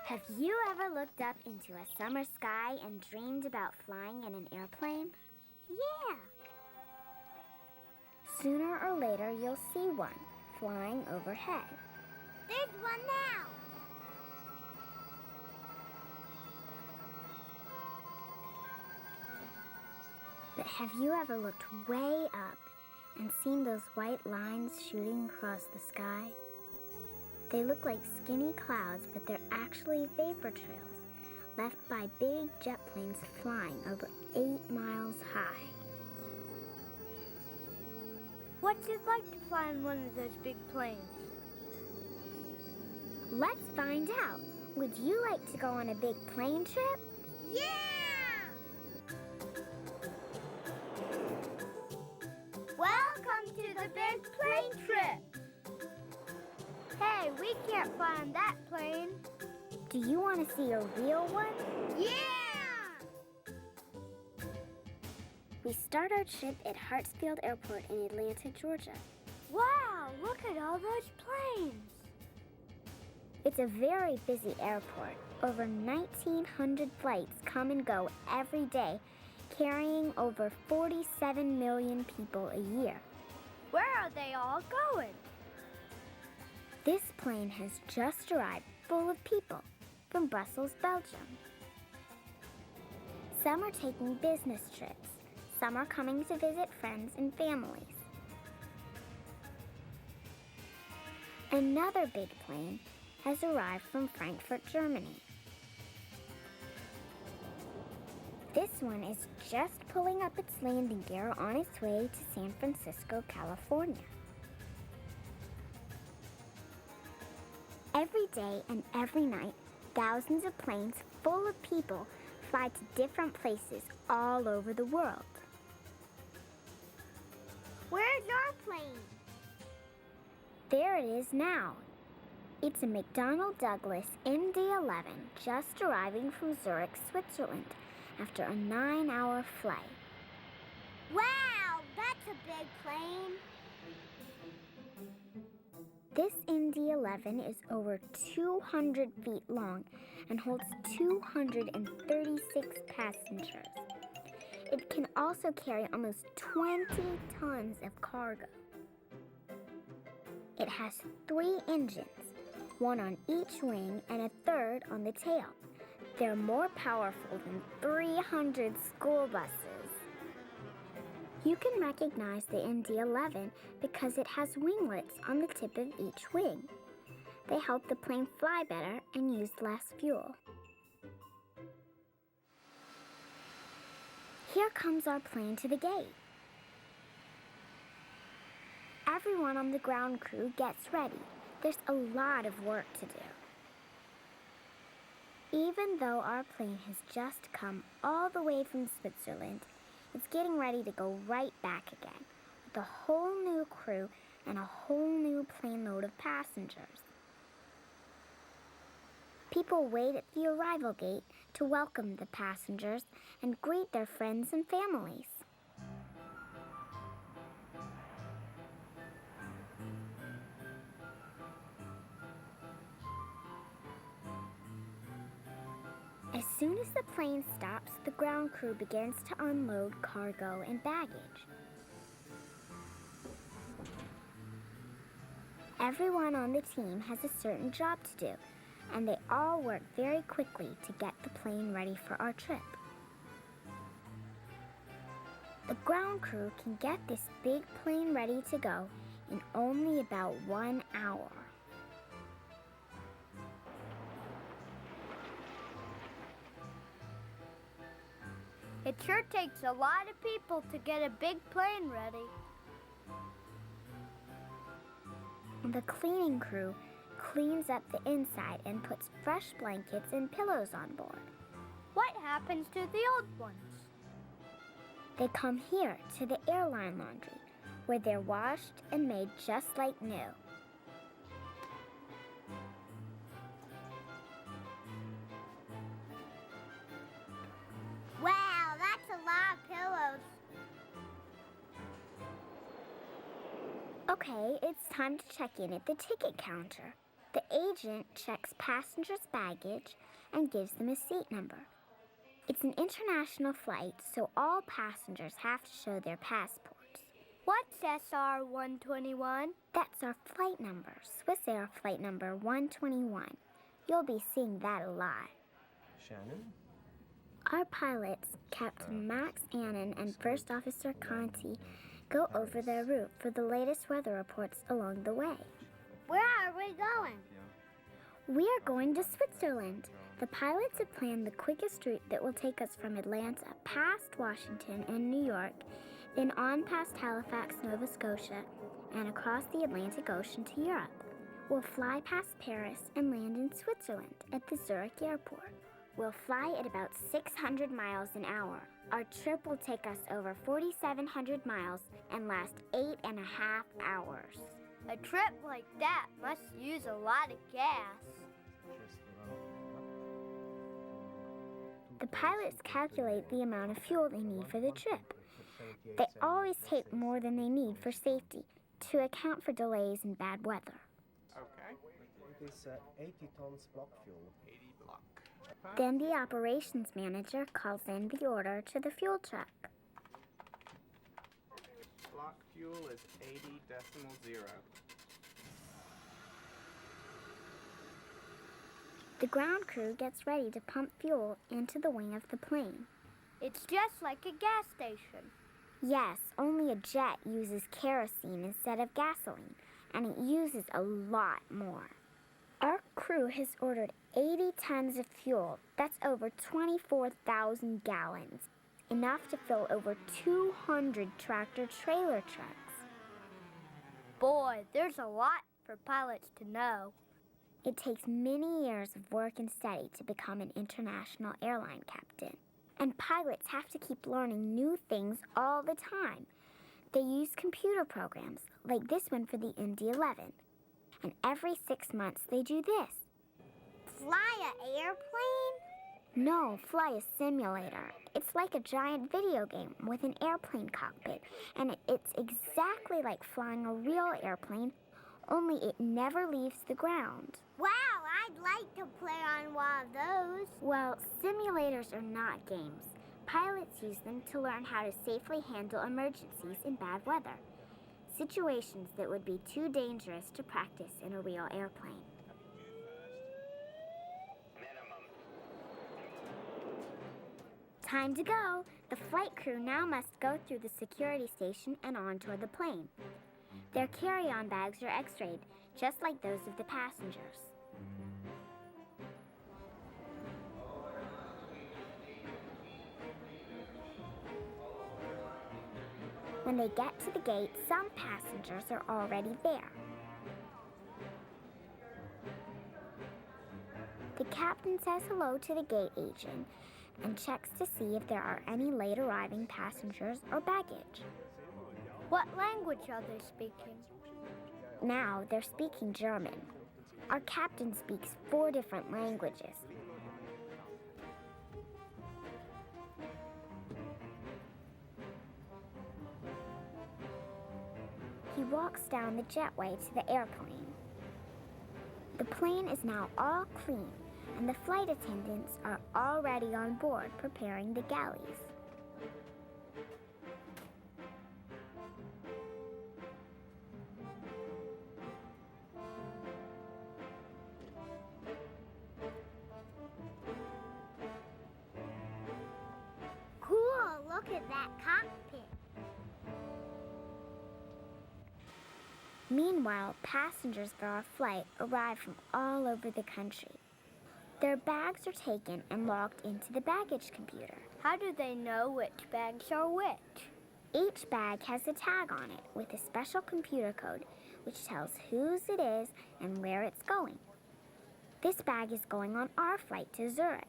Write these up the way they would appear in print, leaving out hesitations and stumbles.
Have you ever looked up into a summer sky and dreamed about flying in an airplane? Yeah. Sooner or later, you'll see one flying overhead. There's one now. But have you ever looked way up and seen those white lines shooting across the sky? They look like skinny clouds, but they're actually vapor trails left by big jet planes flying over 8 miles high. What's it like to fly in one of those big planes? Let's find out. Would you like to go on a big plane trip? Yeah! Welcome to the big plane trip. Hey, we can't fly on that plane. Do you want to see a real one? Yeah! We start our trip at Hartsfield Airport in Atlanta, Georgia. Wow, look at all those planes. It's a very busy airport. Over 1,900 flights come and go every day, carrying over 47 million people a year. Where are they all going? This plane has just arrived full of people from Brussels, Belgium. Some are taking business trips. Some are coming to visit friends and families. Another big plane has arrived from Frankfurt, Germany. This one is just pulling up its landing gear on its way to San Francisco, California. Every day and every night, thousands of planes full of people fly to different places all over the world. Where's our plane? There it is now. It's a McDonnell Douglas MD-11 just arriving from Zurich, Switzerland after a 9-hour flight. Wow, that's a big plane. This MD-11 is over 200 feet long and holds 236 passengers. It can also carry almost 20 tons of cargo. It has 3 engines, one on each wing and a third on the tail. They're more powerful than 300 school buses. You can recognize the MD-11 because it has winglets on the tip of each wing. They help the plane fly better and use less fuel. Here comes our plane to the gate. Everyone on the ground crew gets ready. There's a lot of work to do. Even though our plane has just come all the way from Switzerland, it's getting ready to go right back again with a whole new crew and a whole new plane load of passengers. People wait at the arrival gate to welcome the passengers and greet their friends and families. As soon as the plane stops, the ground crew begins to unload cargo and baggage. Everyone on the team has a certain job to do, and they all work very quickly to get the plane ready for our trip. The ground crew can get this big plane ready to go in only about 1 hour. It sure takes a lot of people to get a big plane ready. The cleaning crew cleans up the inside and puts fresh blankets and pillows on board. What happens to the old ones? They come here to the airline laundry, where they're washed and made just like new. Wow, that's a lot of pillows. Okay, it's time to check in at the ticket counter. The agent checks passengers' baggage and gives them a seat number. It's an international flight, so all passengers have to show their passports. What's SR-121? That's our flight number, Swiss Air flight number 121. You'll be seeing that a lot. Shannon? Our pilots, Captain Max Annan and First Officer Conti, go over their route for the latest weather reports along the way. Where are we going? We are going to Switzerland. The pilots have planned the quickest route that will take us from Atlanta past Washington and New York, then on past Halifax, Nova Scotia, and across the Atlantic Ocean to Europe. We'll fly past Paris and land in Switzerland at the Zurich airport. We'll fly at about 600 miles an hour. Our trip will take us over 4,700 miles and last 8.5 hours. A trip like that must use a lot of gas. The pilots calculate the amount of fuel they need for the trip. They always take more than they need for safety to account for delays and bad weather. Okay. It is 80 tons block fuel. 80 block. Then the operations manager calls in the order to the fuel truck. Block fuel is 80.0. The ground crew gets ready to pump fuel into the wing of the plane. It's just like a gas station. Yes, only a jet uses kerosene instead of gasoline, and it uses a lot more. Our crew has ordered 80 tons of fuel. That's over 24,000 gallons, enough to fill over 200 tractor-trailer trucks. Boy, there's a lot for pilots to know. It takes many years of work and study to become an international airline captain. And pilots have to keep learning new things all the time. They use computer programs, like this one for the MD-11. And every 6 months they do this. Fly an airplane? No, fly a simulator. It's like a giant video game with an airplane cockpit. And it's exactly like flying a real airplane, only it never leaves the ground. Wow, I'd like to play on one of those. Well, simulators are not games. Pilots use them to learn how to safely handle emergencies in bad weather, situations that would be too dangerous to practice in a real airplane. Time to go! The flight crew now must go through the security station and onto the plane. Their carry-on bags are x-rayed, just like those of the passengers. When they get to the gate, some passengers are already there. The captain says hello to the gate agent and checks to see if there are any late arriving passengers or baggage. What language are they speaking? Now they're speaking German. Our captain speaks 4 different languages. He walks down the jetway to the airplane. The plane is now all clean, and the flight attendants are already on board preparing the galleys. Cool, look at that cockpit. Meanwhile, passengers for our flight arrive from all over the country. Their bags are taken and logged into the baggage computer. How do they know which bags are which? Each bag has a tag on it with a special computer code which tells whose it is and where it's going. This bag is going on our flight to Zurich.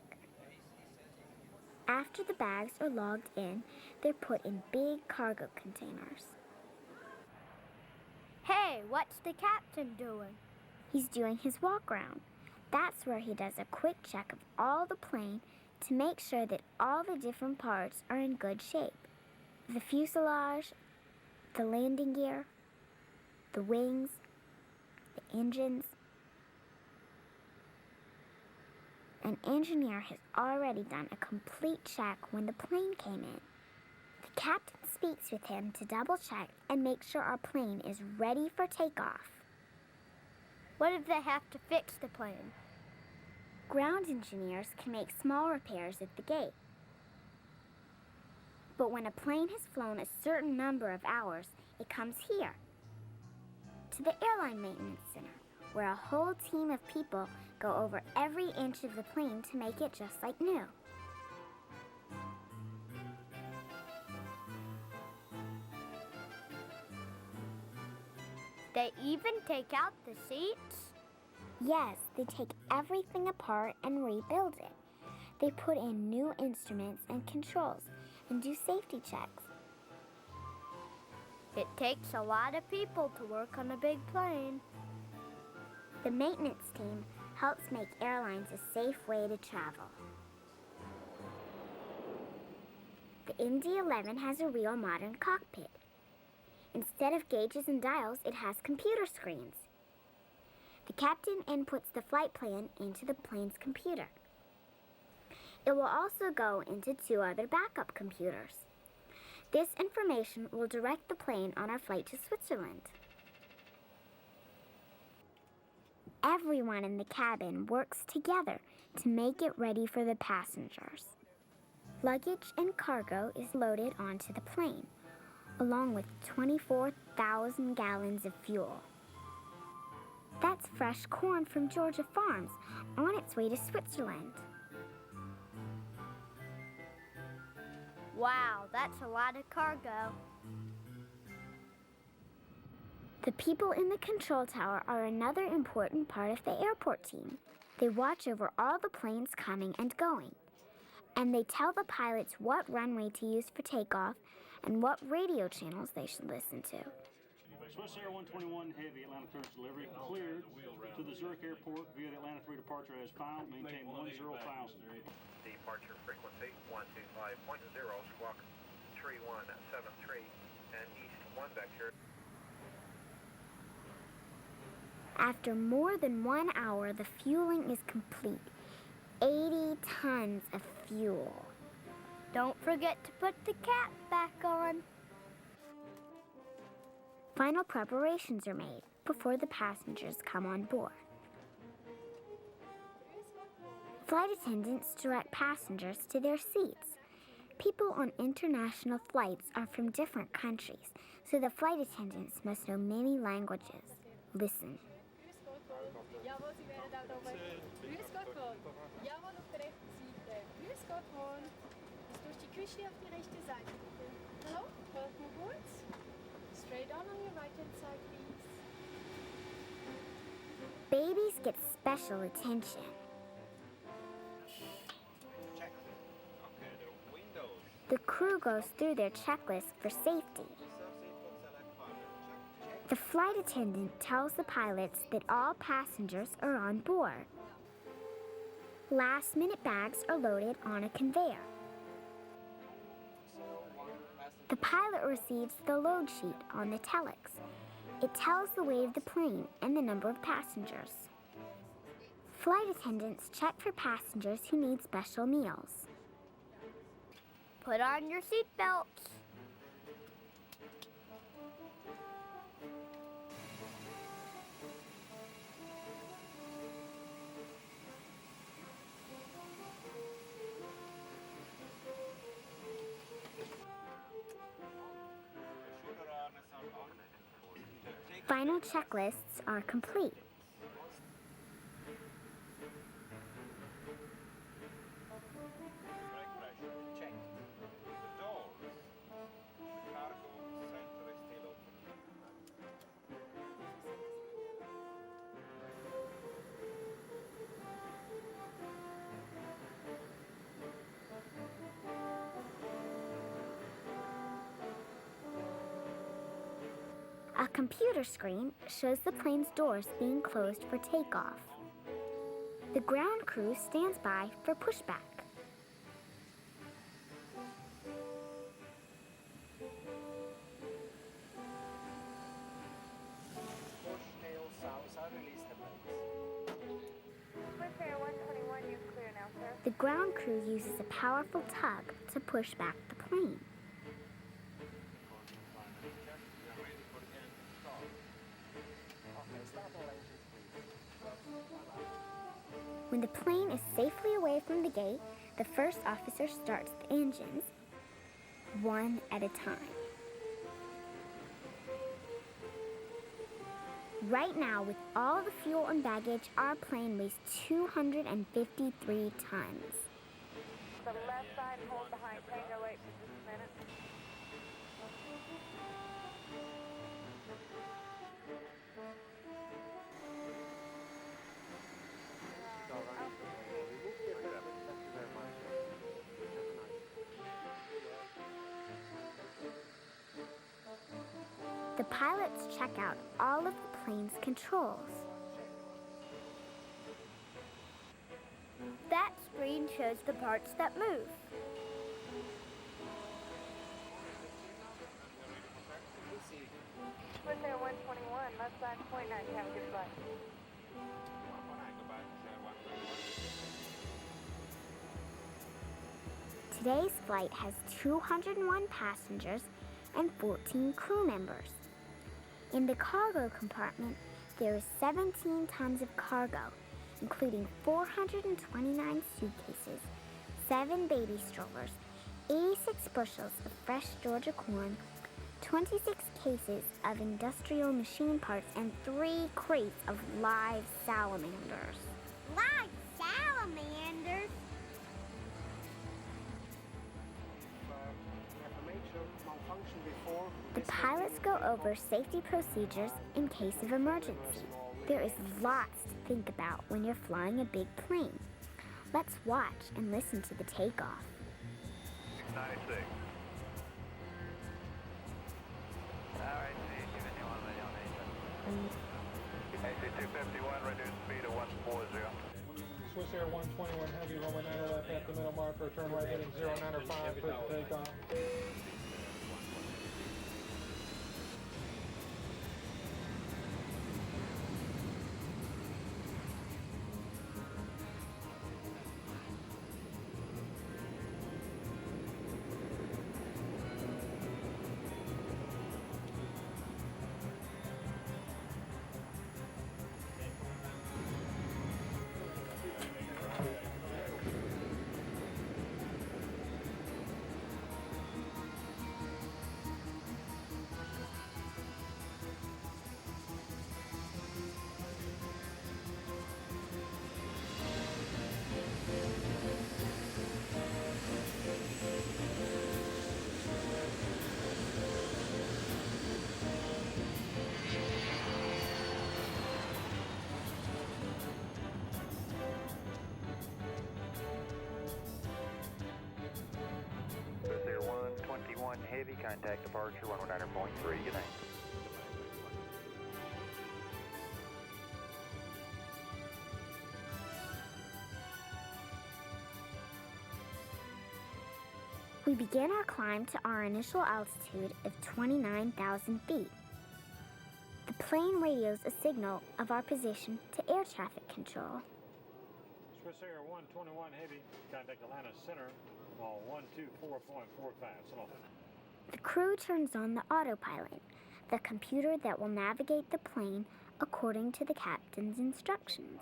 After the bags are logged in, they're put in big cargo containers. Hey, what's the captain doing? He's doing his walk around. That's where he does a quick check of all the plane to make sure that all the different parts are in good shape. The fuselage, the landing gear, the wings, the engines, an engineer has already done a complete check when the plane came in. The captain speaks with him to double check and make sure our plane is ready for takeoff. What if they have to fix the plane? Ground engineers can make small repairs at the gate. But when a plane has flown a certain number of hours, it comes here, to the airline maintenance center, where a whole team of people go over every inch of the plane to make it just like new. They even take out the seats? Yes, they take everything apart and rebuild it. They put in new instruments and controls and do safety checks. It takes a lot of people to work on a big plane. The maintenance team helps make airlines a safe way to travel. The MD-11 has a real modern cockpit. Instead of gauges and dials, it has computer screens. The captain inputs the flight plan into the plane's computer. It will also go into 2 other backup computers. This information will direct the plane on our flight to Switzerland. Everyone in the cabin works together to make it ready for the passengers. Luggage and cargo is loaded onto the plane, along with 24,000 gallons of fuel. That's fresh corn from Georgia farms on its way to Switzerland. Wow, that's a lot of cargo. The people in the control tower are another important part of the airport team. They watch over all the planes coming and going, and they tell the pilots what runway to use for takeoff and what radio channels they should listen to. Swiss Air 121 Heavy Atlanta Thursday delivery cleared to the Zurich Airport via the Atlanta 3 departure as filed. Maintain 10,000. Departure frequency 125.0, squawk 3173, and east 1 vector. After more than 1 hour, the fueling is complete. 80 tons of fuel. Don't forget to put the cap back on. Final preparations are made before the passengers come on board. Flight attendants direct passengers to their seats. People on international flights are from different countries, so the flight attendants must know many languages. Listen. Jawohl, Sie werden da oben. Grüß Gott, Ron. Jawohl, auf der rechten Seite. Grüß Gott, Ron. Jetzt durch die Küche auf die rechte Seite, bitte. Hallo, hört mal kurz. Straight on your right hand side, please. Babies get special attention. The crew goes through their checklist for safety. The flight attendant tells the pilots that all passengers are on board. Last-minute bags are loaded on a conveyor. The pilot receives the load sheet on the telex. It tells the weight of the plane and the number of passengers. Flight attendants check for passengers who need special meals. Put on your seatbelts. Final checklists are complete. Check. The doors. The cargo center is still open. A computer screen shows the plane's doors being closed for takeoff. The ground crew stands by for pushback. Push tail south, release the brakes. Swiss Air 121, you're clear now. The ground crew uses a powerful tug to push back the plane. When the plane is safely away from the gate, the first officer starts the engines, one at a time. Right now, with all the fuel and baggage, our plane weighs 253 tons. The left side, hold behind Tango 8 for just a minute. The pilots check out all of the plane's controls. That screen shows the parts that move. Swiss Air 121, left side, point 9, have a good flight. Today's flight has 201 passengers and 14 crew members. In the cargo compartment, there is 17 tons of cargo, including 429 suitcases, 7 baby strollers, 86 bushels of fresh Georgia corn, 26 cases of industrial machine parts, and 3 crates of live salamanders. Live salamanders? The pilots go over safety procedures in case of emergency. There is lots to think about when you're flying a big plane. Let's watch and listen to the takeoff. 696. Alright, AC-251, reduce speed to 140. Swiss Air 121 Heavy, Roman 9 left at the middle marker, turn right heading 095, clear for takeoff. Swiss Air 121 Heavy, contact departure 119.3. Good night. We begin our climb to our initial altitude of 29,000 feet. The plane radios a signal of our position to air traffic control. Swiss Air 121 Heavy, contact Atlanta Center on 124.45. So long. The crew turns on the autopilot, the computer that will navigate the plane according to the captain's instructions.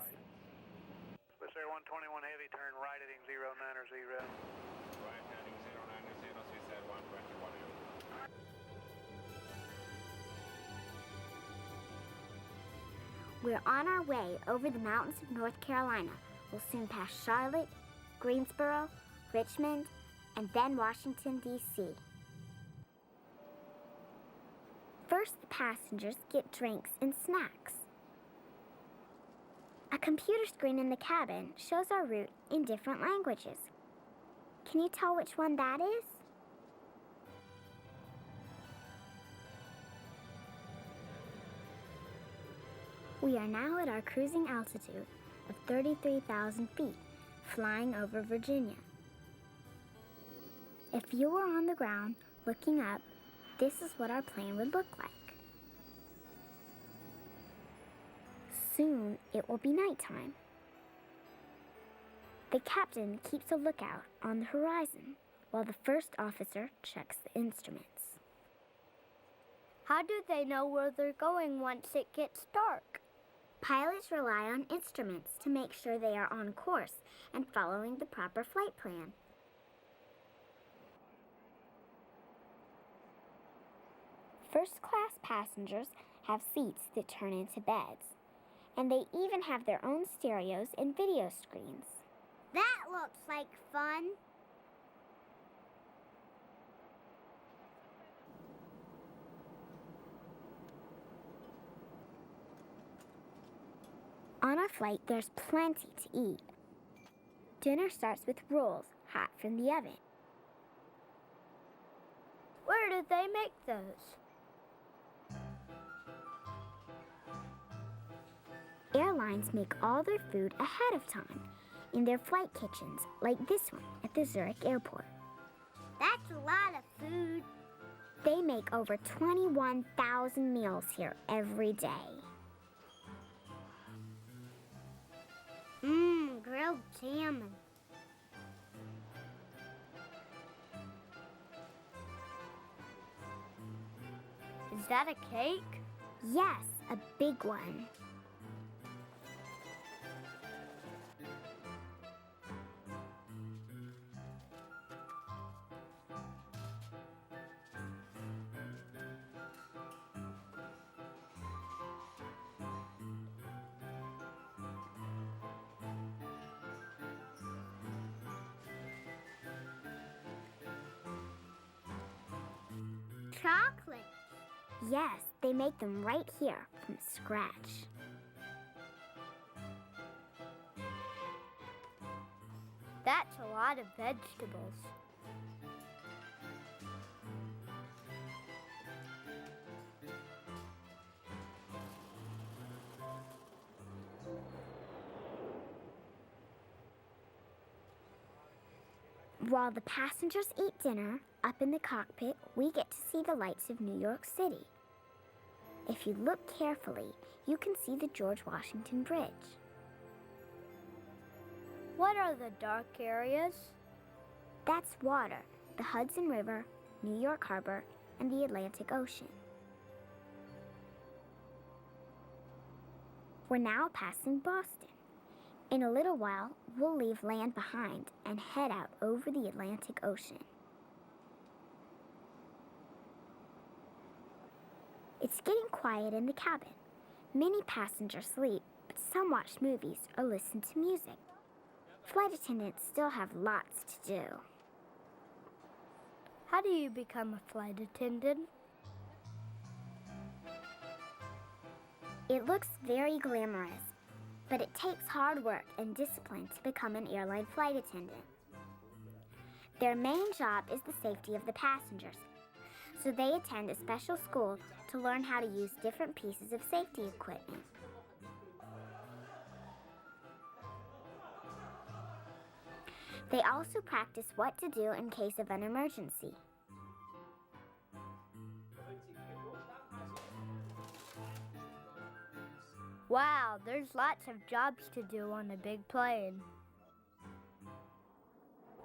Swiss Air 121 Heavy, turn right heading 090. Right heading 090, Swiss Air 121 Heavy. We're on our way over the mountains of North Carolina. We'll soon pass Charlotte, Greensboro, Richmond, and then Washington, D.C. First, the passengers get drinks and snacks. A computer screen in the cabin shows our route in different languages. Can you tell which one that is? We are now at our cruising altitude of 33,000 feet, flying over Virginia. If you were on the ground looking up, this is what our plane would look like. Soon it will be nighttime. The captain keeps a lookout on the horizon while the first officer checks the instruments. How do they know where they're going once it gets dark? Pilots rely on instruments to make sure they are on course and following the proper flight plan. First-class passengers have seats that turn into beds, and they even have their own stereos and video screens. That looks like fun. On our flight, there's plenty to eat. Dinner starts with rolls, hot from the oven. Where did they make those? Airlines make all their food ahead of time in their flight kitchens, like this one at the Zurich airport. That's a lot of food. They make over 21,000 meals here every day. Grilled salmon. Is that a cake? Yes, a big one. Chocolate. Yes, they make them right here from scratch. That's a lot of vegetables. While the passengers eat dinner, up in the cockpit, we get to see the lights of New York City. If you look carefully, you can see the George Washington Bridge. What are the dark areas? That's water, the Hudson River, New York Harbor, and the Atlantic Ocean. We're now passing Boston. In a little while, we'll leave land behind and head out over the Atlantic Ocean. It's getting quiet in the cabin. Many passengers sleep, but some watch movies or listen to music. Flight attendants still have lots to do. How do you become a flight attendant? It looks very glamorous, but it takes hard work and discipline to become an airline flight attendant. Their main job is the safety of the passengers, so they attend a special school to learn how to use different pieces of safety equipment. They also practice what to do in case of an emergency. Wow, there's lots of jobs to do on a big plane.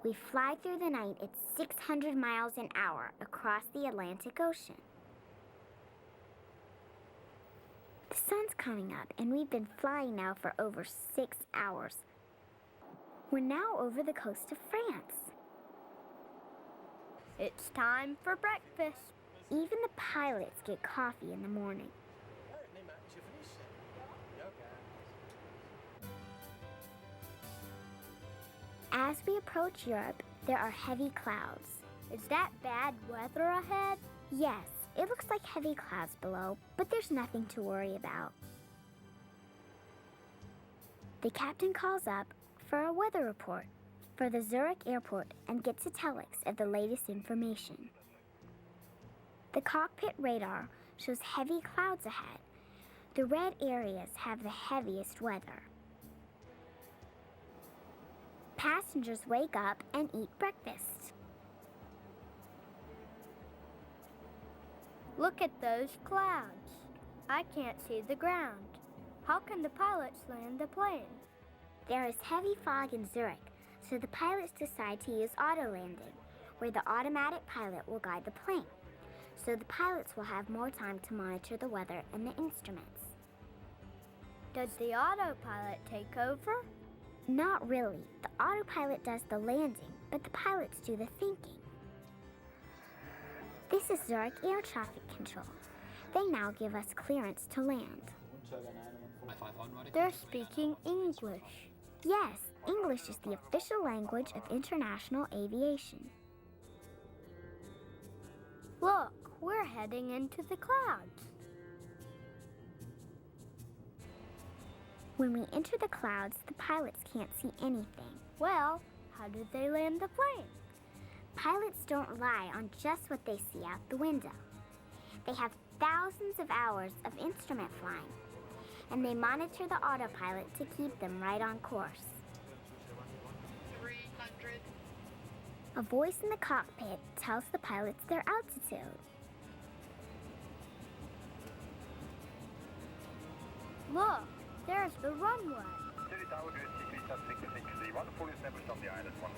We fly through the night at 600 miles an hour across the Atlantic Ocean. The sun's coming up, and we've been flying now for over 6 hours. We're now over the coast of France. It's time for breakfast. Even the pilots get coffee in the morning. As we approach Europe, there are heavy clouds. Is that bad weather ahead? Yes, it looks like heavy clouds below, but there's nothing to worry about. The captain calls up for a weather report for the Zurich airport and gets a telex of the latest information. The cockpit radar shows heavy clouds ahead. The red areas have the heaviest weather. Passengers wake up and eat breakfast. Look at those clouds. I can't see the ground. How can the pilots land the plane? There is heavy fog in Zurich, So the pilots decide to use auto landing, where the automatic pilot will guide the plane. So the pilots will have more time to monitor the weather and the instruments. Does the autopilot take over? Not really. The autopilot does the landing, but the pilots do the thinking. This is Zurich Air Traffic Control. They now give us clearance to land. They're speaking English. Yes, English is the official language of international aviation. Look, we're heading into the clouds. When we enter the clouds, the pilots can't see anything. Well, how do they land the plane? Pilots don't rely on just what they see out the window. They have thousands of hours of instrument flying, and they monitor the autopilot to keep them right on course. 300. A voice in the cockpit tells the pilots their altitude. Look, there's the runway. City Tower, grid 6661, full established on the island 14.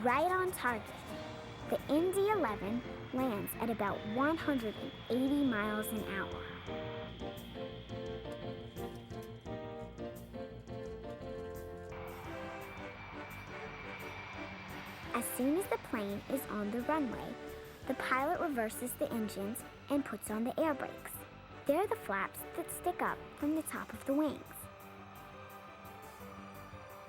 Right on target. The ND-11 lands at about 180 miles an hour. As soon as the plane is on the runway, the pilot reverses the engines and puts on the air brakes. They're the flaps that stick up from the top of the wings.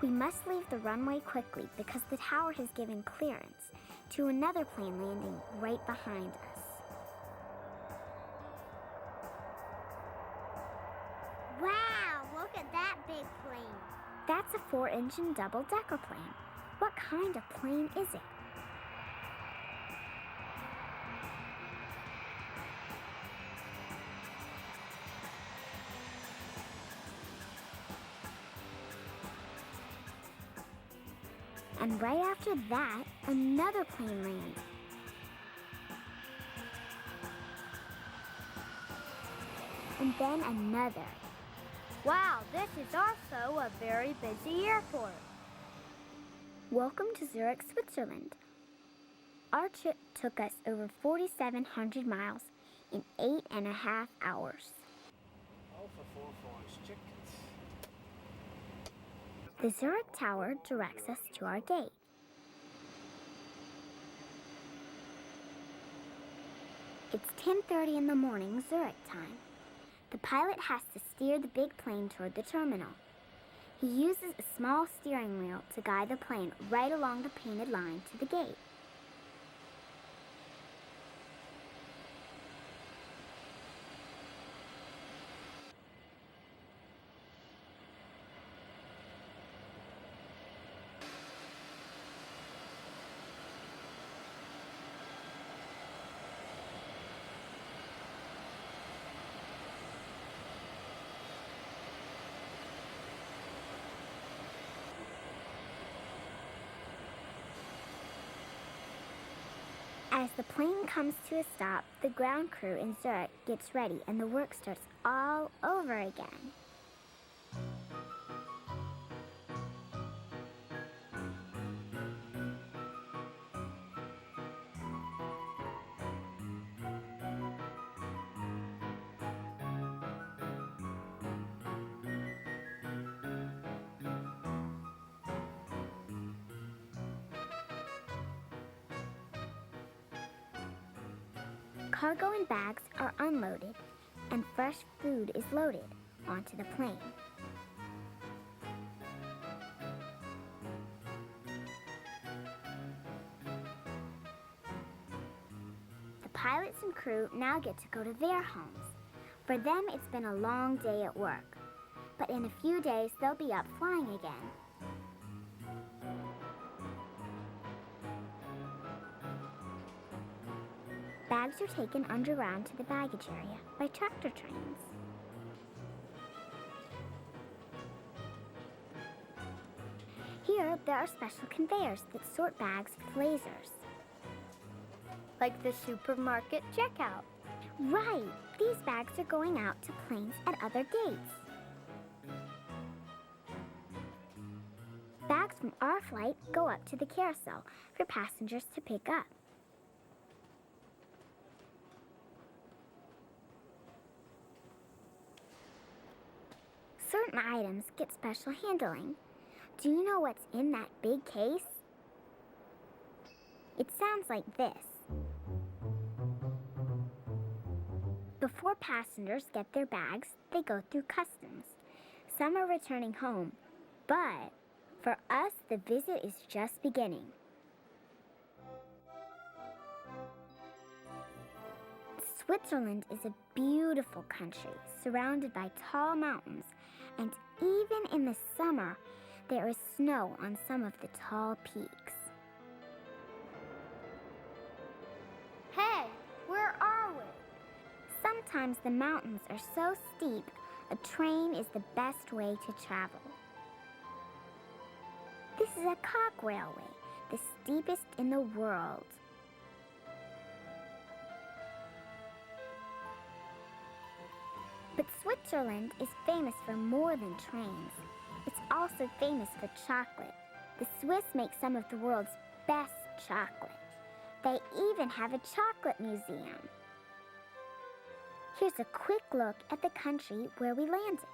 We must leave the runway quickly because the tower has given clearance to another plane landing right behind us. Wow, look at that big plane. That's a 4-engine double-decker plane. What kind of plane is it? And right after that, another plane lands. And then another. Wow, this is also a very busy airport. Welcome to Zurich, Switzerland. Our trip took us over 4,700 miles in 8.5 hours. Alpha 45's chickens. The Zurich Tower directs us to our gate. It's 10:30 in the morning Zurich time. The pilot has to steer the big plane toward the terminal. He uses a small steering wheel to guide the plane right along the painted line to the gate. As the plane comes to a stop, the ground crew in Zurich gets ready and the work starts all over again. Cargo and bags are unloaded, and fresh food is loaded onto the plane. The pilots and crew now get to go to their homes. For them, it's been a long day at work, but in a few days, they'll be up flying again. Bags are taken underground to the baggage area by tractor trains. Here, there are special conveyors that sort bags with lasers. like the supermarket checkout. Right, these bags are going out to planes at other gates. Bags from our flight go up to the carousel for passengers to pick up. Certain items get special handling. Do you know what's in that big case? It sounds like this. Before passengers get their bags, they go through customs. Some are returning home, but for us, the visit is just beginning. Switzerland is a beautiful country surrounded by tall mountains, and even in the summer, there is snow on some of the tall peaks. Hey, where are we? Sometimes the mountains are so steep, a train is the best way to travel. This is a cock railway, the steepest in the world. But Switzerland is famous for more than trains. It's also famous for chocolate. The Swiss make some of the world's best chocolate. They even have a chocolate museum. Here's a quick look at the country where we landed.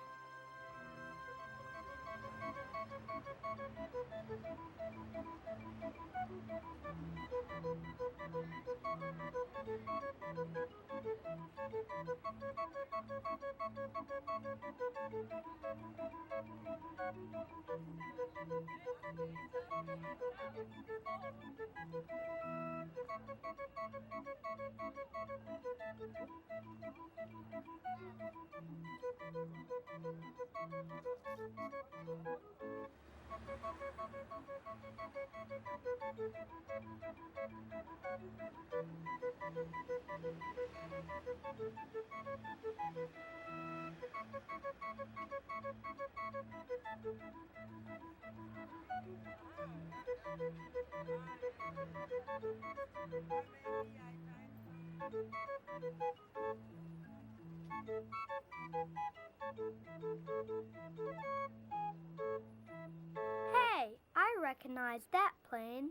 Hey, I recognize that plane.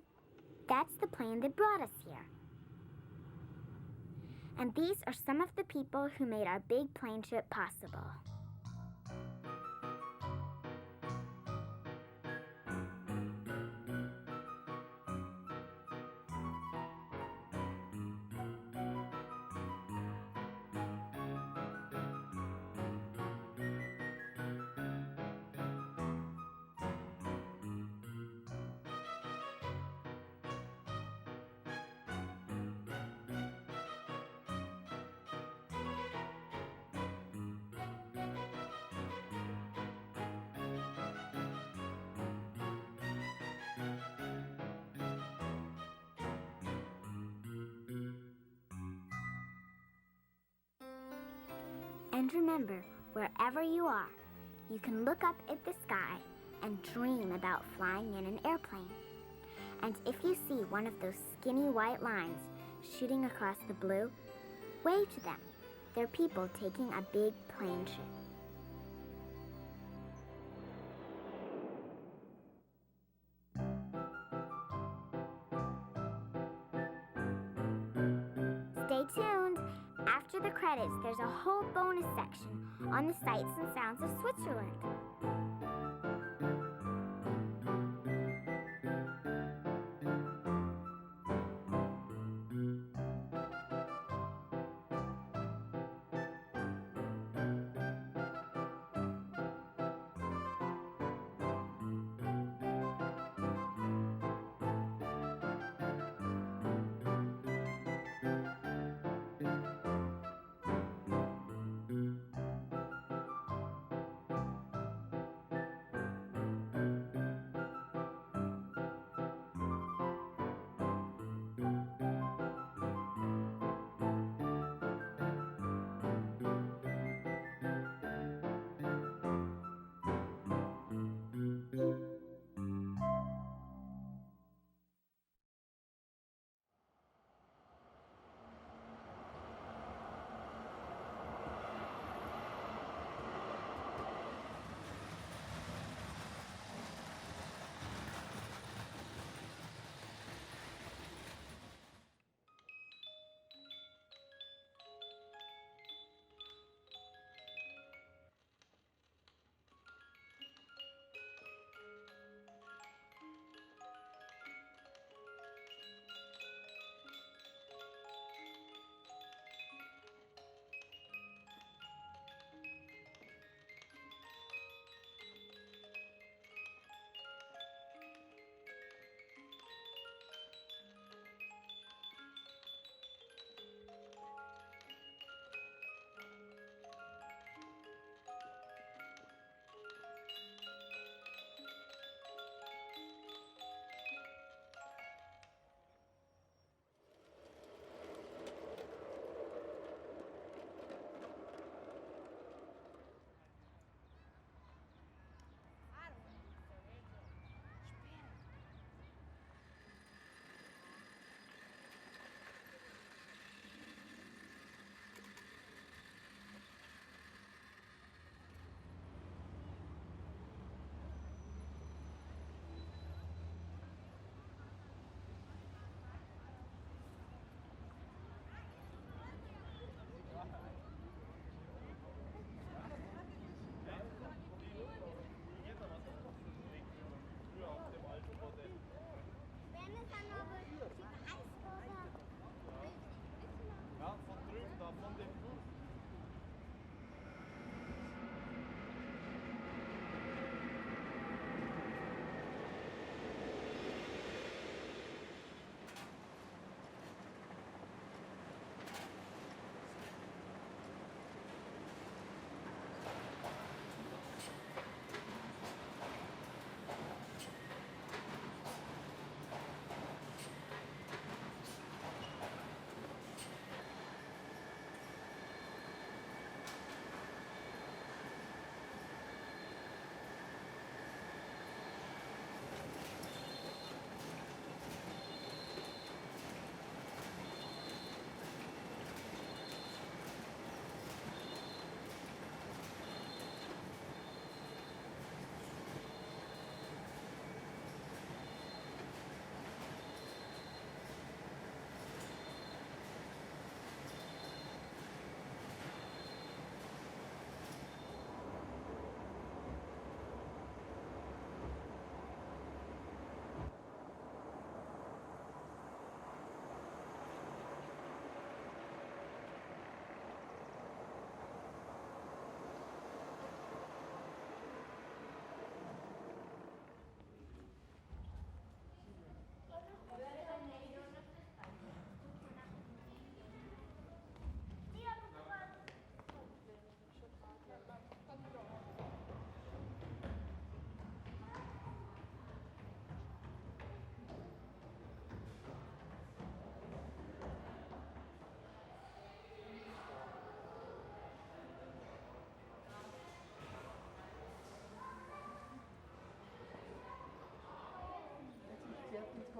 That's the plane that brought us here. And these are some of the people who made our big plane trip possible. And remember, wherever you are, you can look up at the sky and dream about flying in an airplane. And if you see one of those skinny white lines shooting across the blue, wave to them. They're people taking a big plane trip. Stay tuned. After the credits, there's a whole bonus section on the sights and sounds of Switzerland.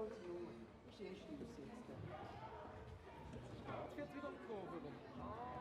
grote jongen. Ik zie je ziet het. Het gaat weer op de Kurve rum.